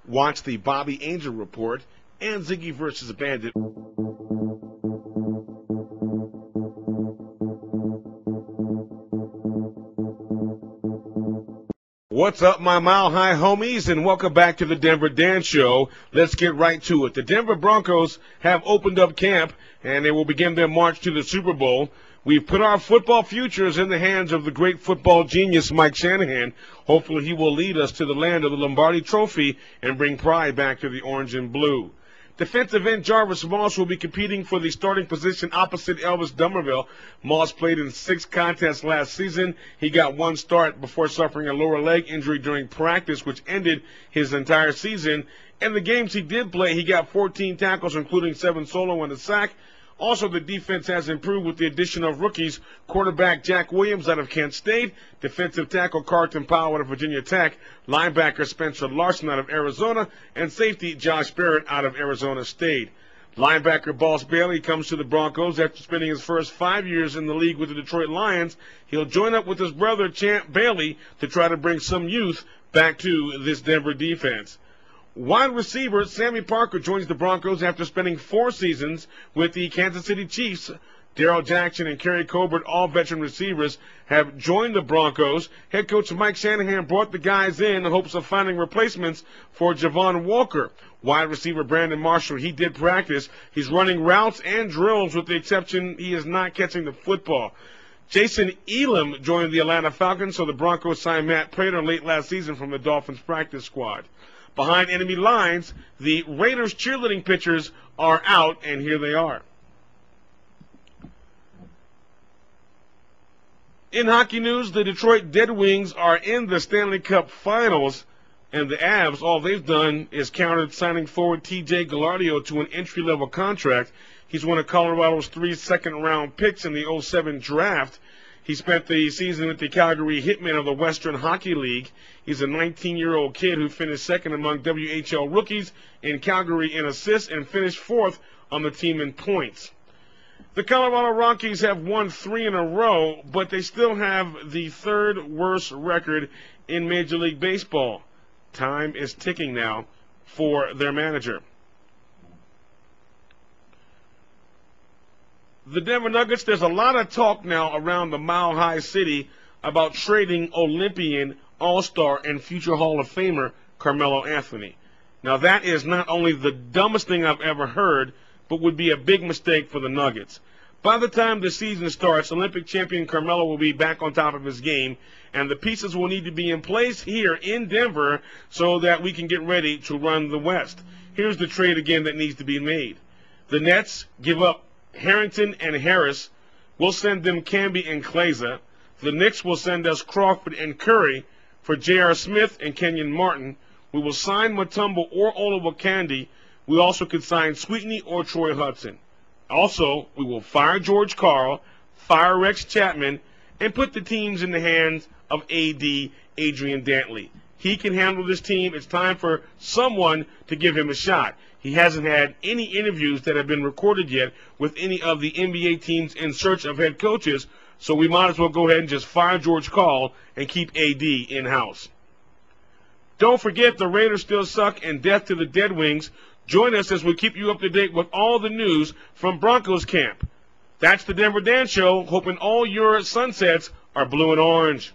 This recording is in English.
Watch the Bobby Angel Report and Ziggy vs. Bandit. What's up, my Mile High homies, and welcome back to the Denver Dan Show. Let's get right to it. The Denver Broncos have opened up camp, and they will begin their march to the Super Bowl. We've put our football futures in the hands of the great football genius Mike Shanahan. Hopefully he will lead us to the land of the Lombardi Trophy and bring pride back to the orange and blue. Defensive end Jarvis Moss will be competing for the starting position opposite Elvis Dumervil. Moss played in 6 contests last season. He got 1 start before suffering a lower leg injury during practice, which ended his entire season. In the games he did play, he got 14 tackles, including 7 solo and a sack. Also, the defense has improved with the addition of rookies, quarterback Jack Williams out of Kent State, defensive tackle Carlton Powell out of Virginia Tech, linebacker Spencer Larson out of Arizona, and safety Josh Barrett out of Arizona State. Linebacker Boss Bailey comes to the Broncos after spending his first 5 years in the league with the Detroit Lions. He'll join up with his brother Champ Bailey to try to bring some youth back to this Denver defense. Wide receiver Sammy Parker joins the Broncos after spending 4 seasons with the Kansas City Chiefs. Darrell Jackson and Kerry Colbert, all veteran receivers, have joined the Broncos. Head coach Mike Shanahan brought the guys in hopes of finding replacements for Javon Walker. Wide receiver Brandon Marshall, he did practice. He's running routes and drills with the exception he is not catching the football. Jason Elam joined the Atlanta Falcons, so the Broncos signed Matt Prater late last season from the Dolphins practice squad. Behind enemy lines, the Raiders cheerleading pitchers are out, and here they are. In hockey news, the Detroit Red Wings are in the Stanley Cup Finals, and the Avs, all they've done is countered signing forward T.J. Gallardo to an entry-level contract. He's one of Colorado's 3 second-round picks in the 2007 draft. He spent the season with the Calgary Hitmen of the Western Hockey League. He's a 19-year-old kid who finished second among WHL rookies in Calgary in assists and finished 4th on the team in points. The Colorado Rockies have won 3 in a row, but they still have the 3rd worst record in Major League Baseball. Time is ticking now for their manager. The Denver Nuggets, there's a lot of talk now around the Mile High City about trading Olympian, All-Star, and future Hall of Famer Carmelo Anthony. Now, that is not only the dumbest thing I've ever heard, but would be a big mistake for the Nuggets. By the time the season starts, Olympic champion Carmelo will be back on top of his game, and the pieces will need to be in place here in Denver so that we can get ready to run the West. Here's the trade again that needs to be made. The Nets give up Harrington and Harris. We'll send them Camby and Kleza. The Knicks will send us Crawford and Curry for J.R. Smith and Kenyon Martin. We will sign Mutombo or Olowokandi. We also could sign Sweetney or Troy Hudson. Also, we will fire George Karl, fire Rex Chapman, and put the teams in the hands of A.D. Adrian Dantley. He can handle this team. It's time for someone to give him a shot. He hasn't had any interviews that have been recorded yet with any of the NBA teams in search of head coaches, so we might as well go ahead and just fire George Karl and keep A.D. in-house. Don't forget, the Raiders still suck, and death to the Red Wings. Join us as we keep you up to date with all the news from Broncos camp. That's the Denver Dan Show, hoping all your sunsets are blue and orange.